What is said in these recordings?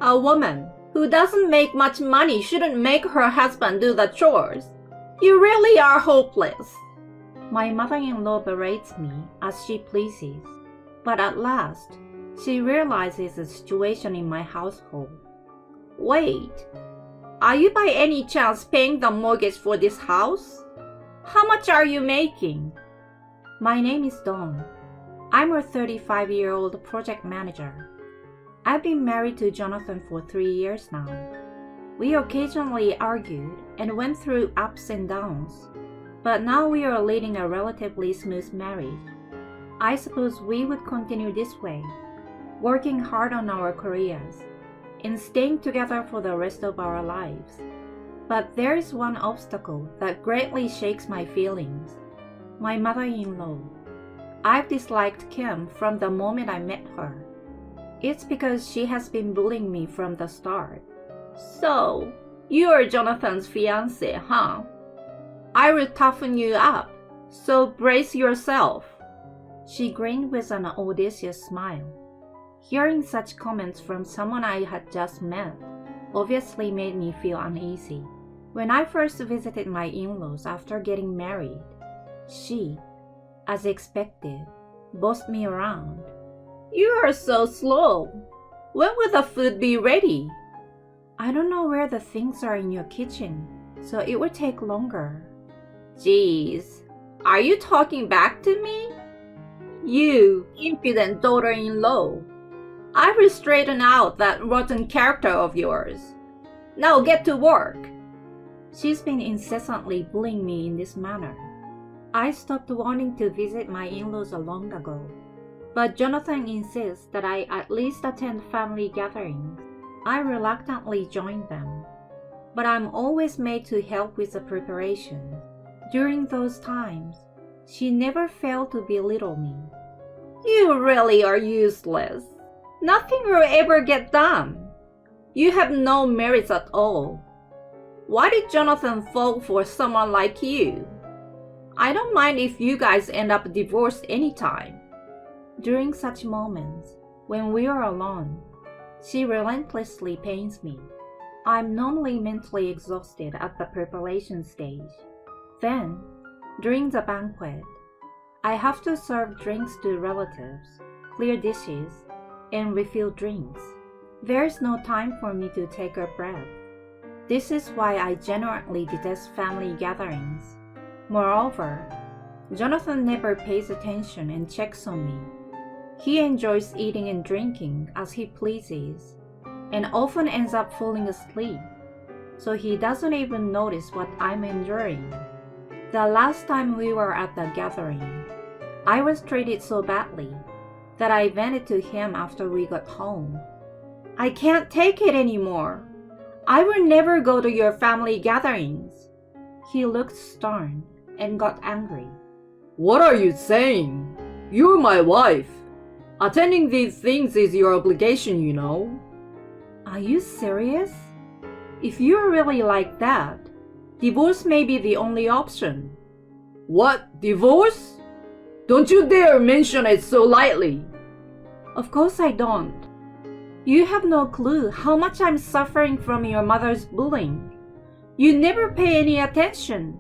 A woman who doesn't make much money shouldn't make her husband do the chores. You really are hopeless. My mother-in-law berates me as she pleases, but at last, she realizes the situation in my household. Wait, are you by any chance paying the mortgage for this house? How much are you making? My name is Dawn. I'm a 35-year-old project manager. I've been married to Jonathan for 3 years now. We occasionally argued and went through ups and downs, but now we are leading a relatively smooth marriage. I suppose we would continue this way, working hard on our careers, and staying together for the rest of our lives. But there is one obstacle that greatly shakes my feelings. My mother-in-law. I've disliked Kim from the moment I met her. It's because she has been bullying me from the start. So, you're Jonathan's fiancé, huh? I will toughen you up, so brace yourself. She grinned with an audacious smile. Hearing such comments from someone I had just met obviously made me feel uneasy. When I first visited my in-laws after getting married, she, as expected, bossed me around. You are so slow. When will the food be ready? I don't know where the things are in your kitchen, so it will take longer. Geez, are you talking back to me? You impudent daughter-in-law. I will straighten out that rotten character of yours. Now get to work. She's been incessantly bullying me in this manner. I stopped wanting to visit my in-laws long ago, but Jonathan insists that I at least attend family gatherings. I reluctantly join them, but I'm always made to help with the preparations. During those times, she never failed to belittle me. You really are useless. Nothing will ever get done. You have no merits at all. Why did Jonathan fall for someone like you? I don't mind if you guys end up divorced anytime. During such moments, when we are alone, she relentlessly pains me. I'm normally mentally exhausted at the preparation stage. Then, during the banquet, I have to serve drinks to relatives, clear dishes, and refill drinks. There's no time for me to take a breath. This is why I genuinely detest family gatherings. Moreover, Jonathan never pays attention and checks on me. He enjoys eating and drinking as he pleases, and often ends up falling asleep, so he doesn't even notice what I'm enduring. The last time we were at the gathering, I was treated so badly that I vented to him after we got home. I can't take it anymore. I will never go to your family gatherings. He looked stern and got angry. What are you saying? You're my wife. Attending these things is your obligation, you know. Are you serious? If you're really like that, divorce may be the only option. What? Divorce? Don't you dare mention it so lightly. Of course I don't. You have no clue how much I'm suffering from your mother's bullying. You never pay any attention.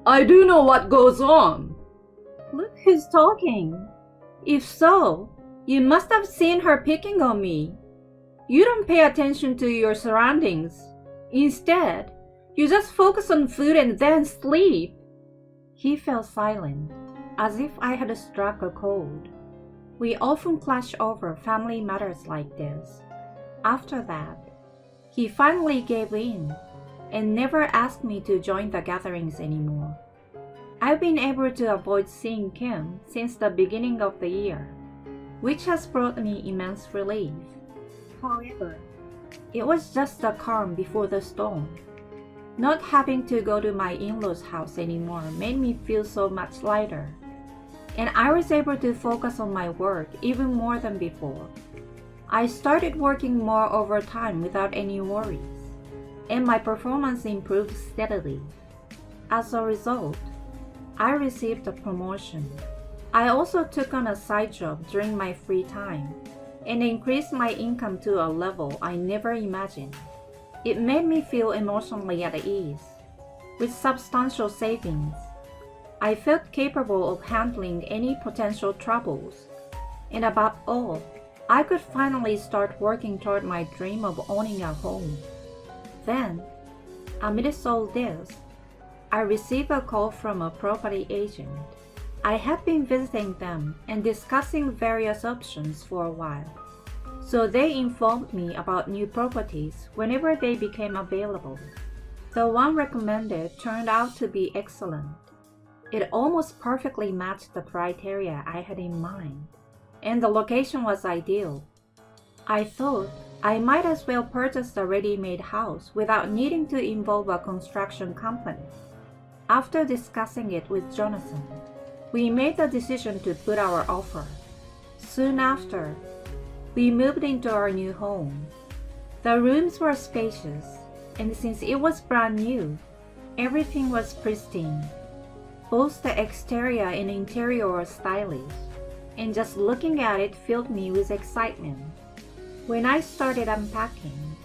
I do know what goes on. Look who's talking. If so, you must have seen her picking on me. You don't pay attention to your surroundings. Instead, you just focus on food and then sleep. He fell silent, as if I had struck a chord. We often clash over family matters like this. After that, he finally gave in and never asked me to join the gatherings anymore. I've been able to avoid seeing Kim since the beginning of the year, which has brought me immense relief. However, it was just the calm before the storm. Not having to go to my in-laws' house anymore made me feel so much lighter, and I was able to focus on my work even more than before. I started working more overtime without any worries, and my performance improved steadily. As a result, I received a promotion. I also took on a side job during my free time, and increased my income to a level I never imagined. It made me feel emotionally at ease. With substantial savings, I felt capable of handling any potential troubles, and above all, I could finally start working toward my dream of owning a home. Then, amidst all this, I received a call from a property agent. I had been visiting them and discussing various options for a while, so they informed me about new properties whenever they became available. The one recommended turned out to be excellent. It almost perfectly matched the criteria I had in mind, and the location was ideal. I thought I might as well purchase a ready-made house without needing to involve a construction company. After discussing it with Jonathan, we made the decision to put our offer. Soon after, we moved into our new home. The rooms were spacious, and since it was brand new, everything was pristine. Both the exterior and interior were stylish, and just looking at it filled me with excitement. When I started unpacking,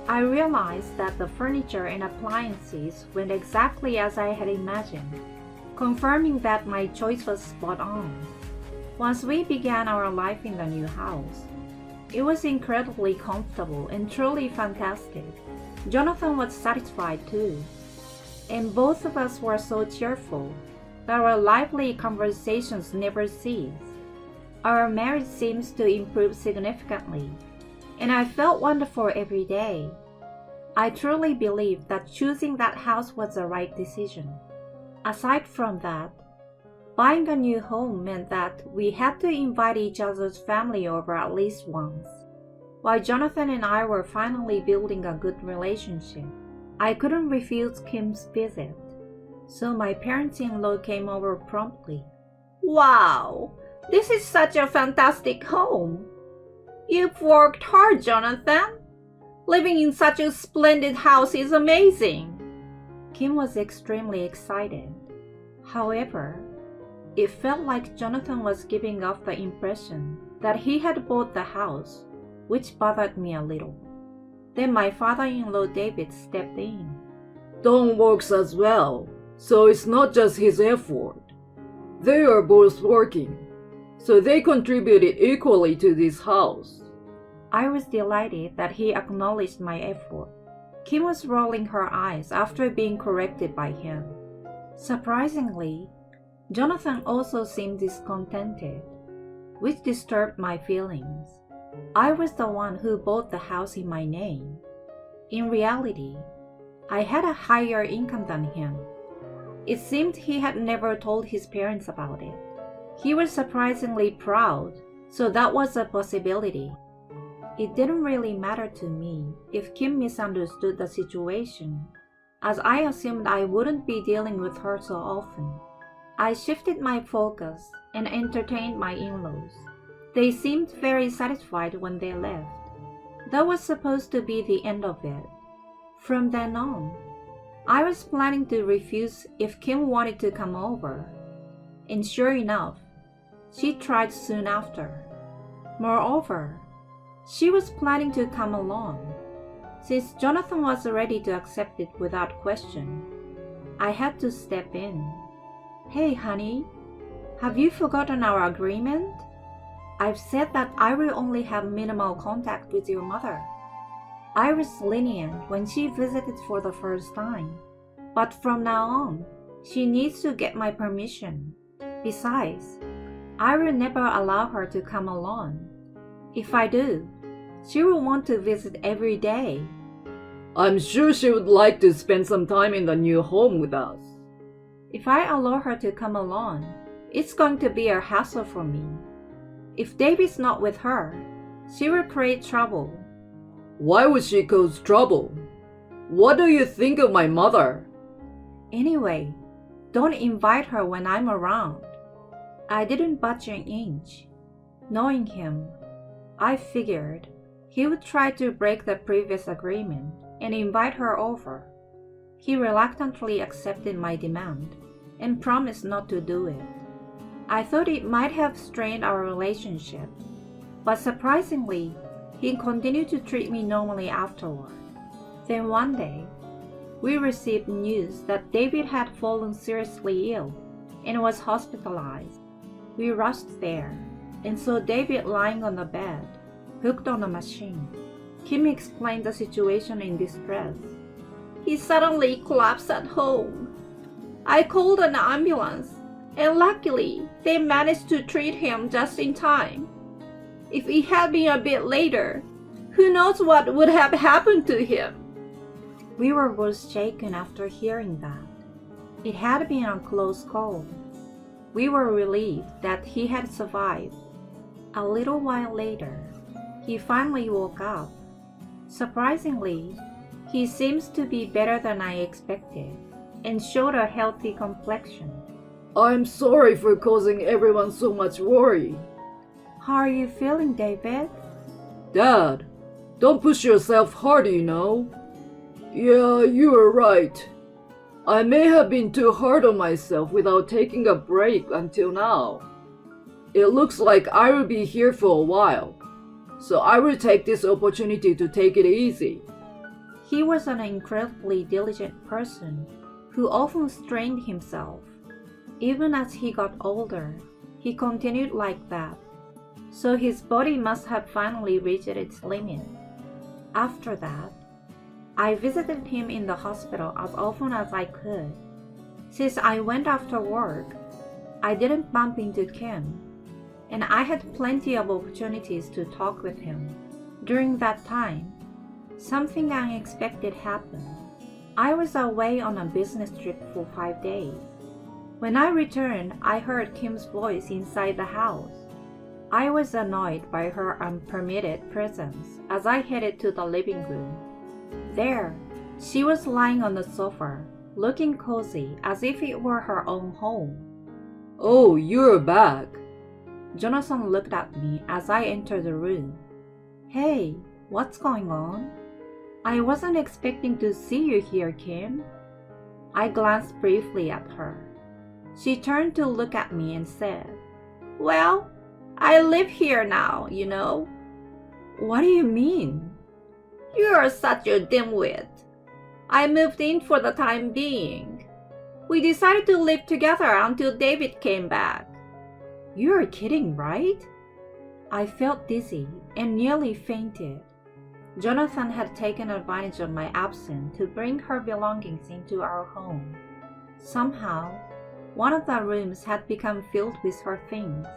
I realized that the furniture and appliances went exactly as I had imagined, confirming that my choice was spot on. Once we began our life in the new house, it was incredibly comfortable and truly fantastic. Jonathan was satisfied too, and both of us were so cheerful that our lively conversations never ceased. Our marriage seems to improve significantly, and I felt wonderful every day. I truly believe that choosing that house was the right decision. Aside from that, buying a new home meant that we had to invite each other's family over at least once. While Jonathan and I were finally building a good relationship, I couldn't refuse Kim's visit, so my parents-in-law came over promptly. Wow, this is such a fantastic home. You've worked hard, Jonathan. Living in such a splendid house is amazing. Kim was extremely excited. However, it felt like Jonathan was giving off the impression that he had bought the house, which bothered me a little. Then my father-in-law David stepped in. Don works as well, so it's not just his effort. They are both working, so they contributed equally to this house. I was delighted that he acknowledged my effort. Kim was rolling her eyes after being corrected by him. Surprisingly, Jonathan also seemed discontented, which disturbed my feelings. I was the one who bought the house in my name. In reality, I had a higher income than him. It seemed he had never told his parents about it. He was surprisingly proud, so that was a possibility. It didn't really matter to me if Kim misunderstood the situation, as I assumed I wouldn't be dealing with her so often. I shifted my focus and entertained my in-laws. They seemed very satisfied when they left. That was supposed to be the end of it. From then on, I was planning to refuse if Kim wanted to come over. And sure enough, she tried soon after. Moreover, she was planning to come along. Since Jonathan was ready to accept it without question, I had to step in. Hey honey, have you forgotten our agreement? I've said that I will only have minimal contact with your mother. I was lenient when she visited for the first time, but from now on, she needs to get my permission. Besides, I will never allow her to come alone. If I do, she will want to visit every day. I'm sure she would like to spend some time in the new home with us. If I allow her to come alone, it's going to be a hassle for me. If David's not with her, she will create trouble. Why would she cause trouble? What do you think of my mother? Anyway, don't invite her when I'm around. I didn't budge an inch. Knowing him, I figured he would try to break the previous agreement and invite her over. He reluctantly accepted my demand and promised not to do it. I thought it might have strained our relationship, But surprisingly, he continued to treat me normally afterward. Then one day, we received news that David had fallen seriously ill and was hospitalized. We rushed there and saw David lying on the bed, hooked on a machine. Kim explained the situation in distress. He suddenly collapsed at home. I called an ambulance, and luckily they managed to treat him just in time. If it had been a bit later, who knows what would have happened to him? We were both shaken after hearing that. It had been a close call. We were relieved that he had survived. A little while later, he finally woke up. Surprisingly, he seems to be better than I expected and showed a healthy complexion. I'm sorry for causing everyone so much worry. How are you feeling, David? Dad, don't push yourself hard, you know. Yeah, you are right. I may have been too hard on myself without taking a break until now. It looks like I will be here for a while, so I will take this opportunity to take it easy. He was an incredibly diligent person who often strained himself. Even as he got older, he continued like that, so his body must have finally reached its limit. After that, I visited him in the hospital as often as I could. Since I went after work, I didn't bump into Kim, and I had plenty of opportunities to talk with him. During that time, something unexpected happened. I was away on a business trip for 5 days. When I returned, I heard Kim's voice inside the house. I was annoyed by her unpermitted presence as I headed to the living room. There, she was lying on the sofa, looking cozy as if it were her own home. Oh, you're back. Jonathan looked at me as I entered the room. Hey, what's going on? I wasn't expecting to see you here, Kim. I glanced briefly at her. She turned to look at me and said, Well, I live here now, you know. What do you mean? You're such a dimwit. I moved in for the time being. We decided to live together until David came back. You're kidding, right? I felt dizzy and nearly fainted. Jonathan had taken advantage of my absence to bring her belongings into our home. Somehow, one of the rooms had become filled with her things.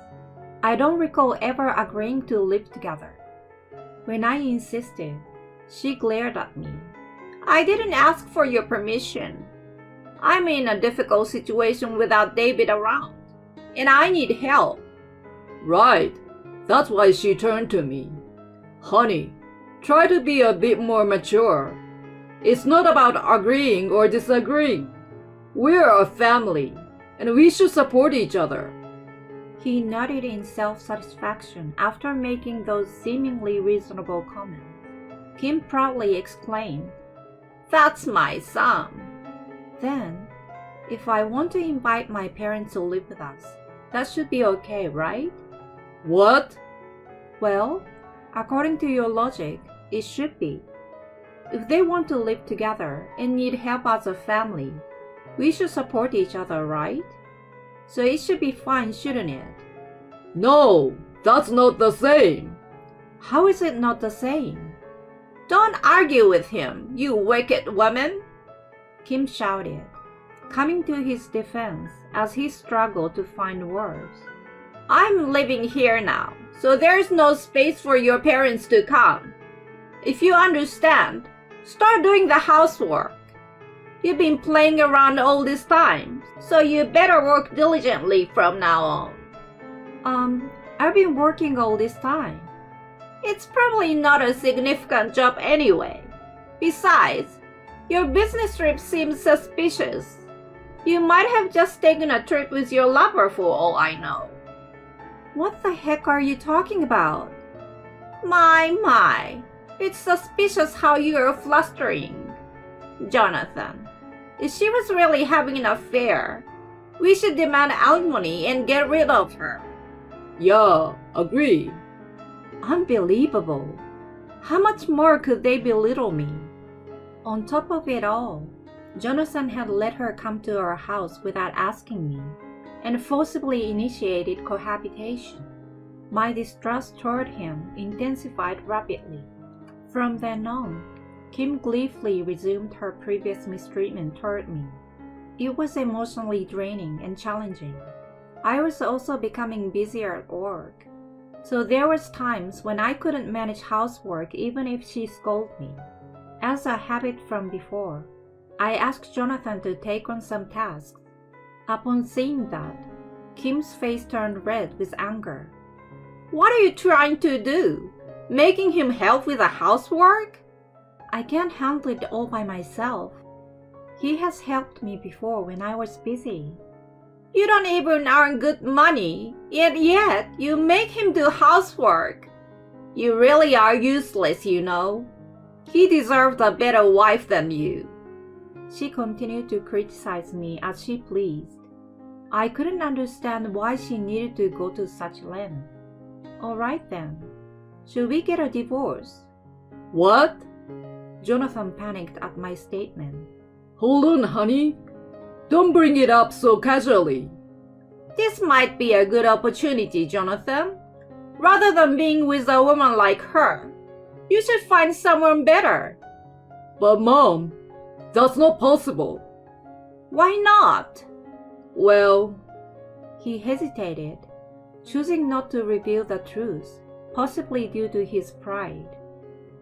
I don't recall ever agreeing to live together. When I insisted, she glared at me. I didn't ask for your permission. I'm in a difficult situation without David around, and I need help. Right. That's why she turned to me. Honey, try to be a bit more mature. It's not about agreeing or disagreeing. We're a family, and we should support each other. He nodded in self-satisfaction after making those seemingly reasonable comments. Kim proudly exclaimed, That's my son. Then, if I want to invite my parents to live with us, that should be okay, right? What? Well, according to your logic, it should be. If they want to live together and need help as a family, we should support each other, right? So it should be fine, shouldn't it? No, that's not the same. How is it not the same? Don't argue with him, you wicked woman! Kim shouted, coming to his defense as he struggled to find words. I'm living here now, so there's no space for your parents to come. If you understand, start doing the housework. You've been playing around all this time, so you better work diligently from now on. I've been working all this time. It's probably not a significant job anyway. Besides, your business trip seems suspicious. You might have just taken a trip with your lover for all I know. What the heck are you talking about? My. It's suspicious how you're flustering. Jonathan, if she was really having an affair, we should demand alimony and get rid of her. Yeah, agree. Unbelievable. How much more could they belittle me? On top of it all, Jonathan had let her come to our house without asking me and forcibly initiated cohabitation. My distrust toward him intensified rapidly. From then on, Kim gleefully resumed her previous mistreatment toward me. It was emotionally draining and challenging. I was also becoming busier at work, so there was times when I couldn't manage housework even if she scolded me. As a habit from before, I asked Jonathan to take on some tasks. Upon seeing that, Kim's face turned red with anger. What are you trying to do? Making him help with the housework? I can't handle it all by myself. He has helped me before when I was busy. You don't even earn good money, yet you make him do housework. You really are useless, you know. He deserved a better wife than you. She continued to criticize me as she pleased. I couldn't understand why she needed to go to such length. All right then. Should we get a divorce? What? Jonathan panicked at my statement. Hold on, honey. Don't bring it up so casually. This might be a good opportunity, Jonathan. Rather than being with a woman like her, you should find someone better. But Mom, that's not possible. Why not? Well, he hesitated, choosing not to reveal the truth, possibly due to his pride.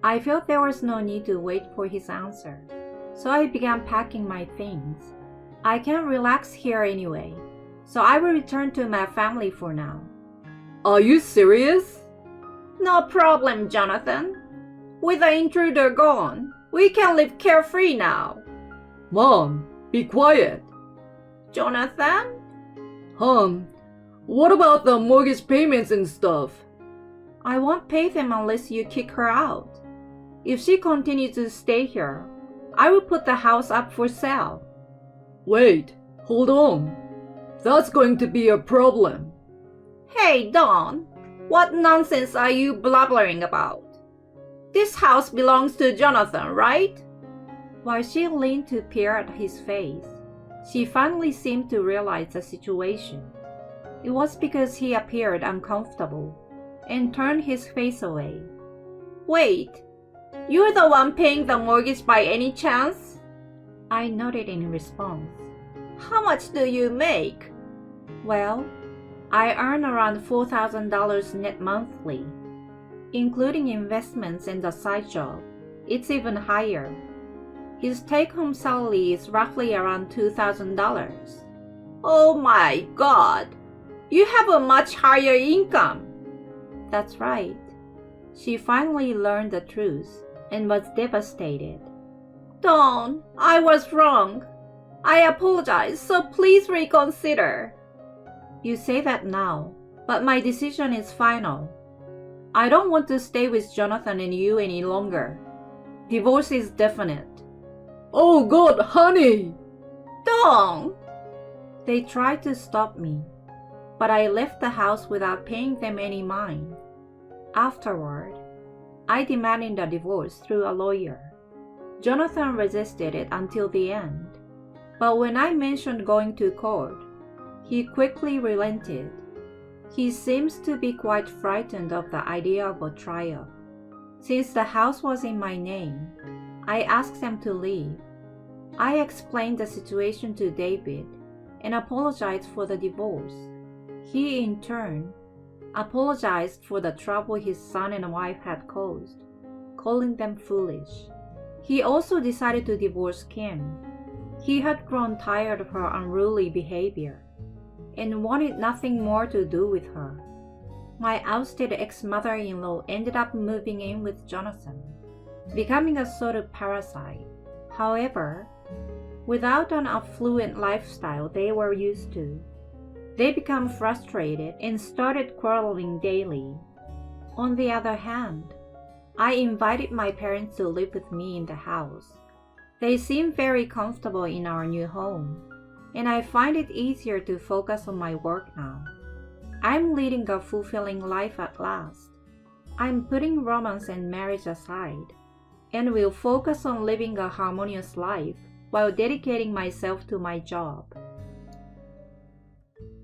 I felt there was no need to wait for his answer, so I began packing my things. I can't relax here anyway, so I will return to my family for now. Are you serious? No problem, Jonathan. With the intruder gone, we can live carefree now. Mom, be quiet. Jonathan? Hon, what about the mortgage payments and stuff? I won't pay them unless you kick her out. If she continues to stay here, I will put the house up for sale. Wait, hold on. That's going to be a problem. Hey, Dawn, what nonsense are you blabbering about? This house belongs to Jonathan, right? While she leaned to peer at his face, she finally seemed to realize the situation. It was because he appeared uncomfortable and turned his face away. Wait, you're the one paying the mortgage by any chance? I nodded in response. How much do you make? Well, I earn around $4,000 net monthly. Including investments and the side job, it's even higher. His take-home salary is roughly around $2,000. Oh my God! You have a much higher income! That's right. She finally learned the truth and was devastated. Dawn, I was wrong. I apologize, so please reconsider. You say that now, but my decision is final. I don't want to stay with Jonathan and you any longer. Divorce is definite. Oh God, honey! Dawn! They tried to stop me, but I left the house without paying them any mind. Afterward, I demanded a divorce through a lawyer. Jonathan resisted it until the end, but when I mentioned going to court, he quickly relented. He seems to be quite frightened of the idea of a trial. Since the house was in my name, I asked them to leave. I explained the situation to David and apologized for the divorce. He, in turn, apologized for the trouble his son and wife had caused, calling them foolish. He also decided to divorce Kim. He had grown tired of her unruly behavior and wanted nothing more to do with her. My ousted ex-mother-in-law ended up moving in with Jonathan, becoming a sort of parasite. However, without an affluent lifestyle they were used to, they became frustrated and started quarreling daily. On the other hand, I invited my parents to live with me in the house. They seem very comfortable in our new home, and I find it easier to focus on my work now. I'm leading a fulfilling life at last. I'm putting romance and marriage aside, and will focus on living a harmonious life while dedicating myself to my job.